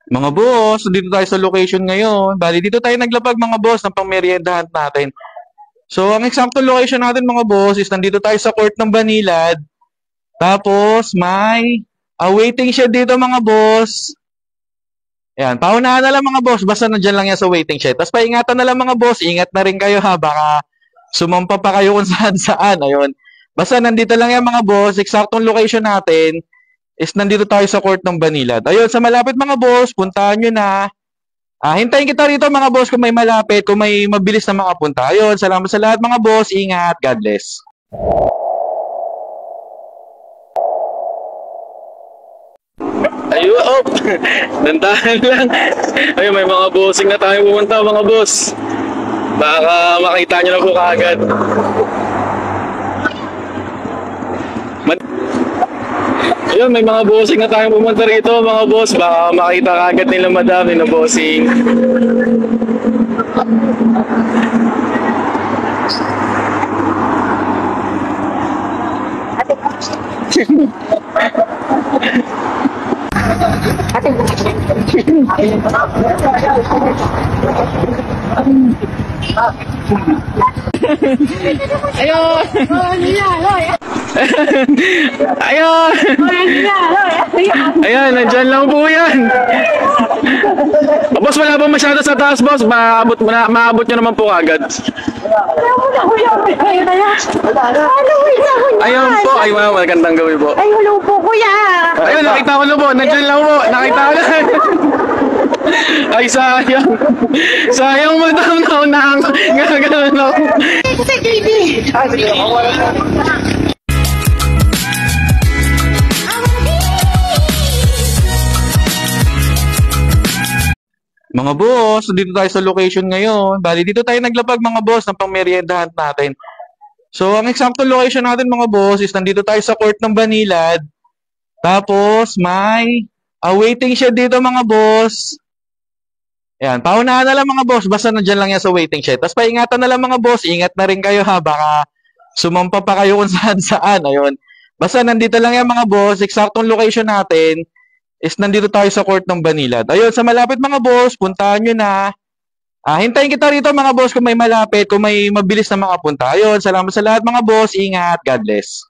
Mga boss, dito tayo sa location ngayon. Bali, dito tayo naglapag mga boss ng pangmeriendahan natin. So, ang eksakto location natin mga boss is nandito tayo sa court ng Banilad. Tapos, may waiting shed dito mga boss. Ayan, paunahan na lang mga boss. Basta nandyan lang yan sa waiting shed. Tapos, paingatan na lang mga boss. Ingat na rin kayo ha. Baka sumampa pa kayo kung saan-saan. Ayun. Basta nandito lang yan mga boss. Eksaktong location natin is nandito tayo sa court ng Banilad. Ayun, sa malapit mga boss, puntahan nyo na. Hintayin kita rito mga boss kung may malapit, kung may mabilis na makapunta. Ayun, salamat sa lahat mga boss. Ingat. God bless. Ayun, oh, dandahan lang. Ayun, may mga bossing na tayo pumunta mga boss. Baka makita nyo na po kaagad. Ayun, may mga bossing na tayo pumunta rito mga boss. Baka makita kaagad nila madami na bossing. Ayun! Ayun! Ayan, nandyan lang po yan. Boss, wala ba masyado sa taas, boss? Maabot nyo naman po agad. Ayun po, ay wow, magandang gawi po. Ay, hello po, kuya! Ayun, nakita ko na po, nandyan lang po, nakita ko na. Ay, sayang. Sayang madam na unang gagawin ako. Sa TV! Mga boss, dito tayo sa location ngayon. Bali, dito tayo naglapag mga boss ng pangmeriendahan natin. So, ang eksakto location natin mga boss is nandito tayo sa court ng Banilad. Tapos, may waiting shed dito mga boss. Ayan, paunahan na lang mga boss. Basta nandyan lang yan sa waiting shed. Tapos, paingatan na lang mga boss. Ingat na rin kayo ha. Baka sumampa pa kayo kung saan-saan. Ayun. Basta nandito lang yan mga boss. Eksaktong location natin is nandito tayo sa court ng Banilad. Ayun, sa malapit mga boss, puntahan nyo na. Hintayin kita rito mga boss kung may malapit, kung may mabilis na makapunta. Ayun, salamat sa lahat mga boss. Ingat. God bless.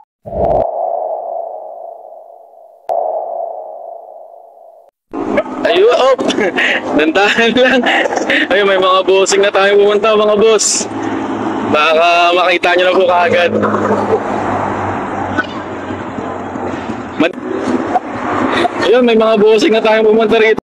Ayun, oh, dandahan lang. Ayun, may mga bossing na tayo pumunta mga boss. Baka makita nyo na po kaagad. Ayun, may mga bossing na tayo pumunta rito.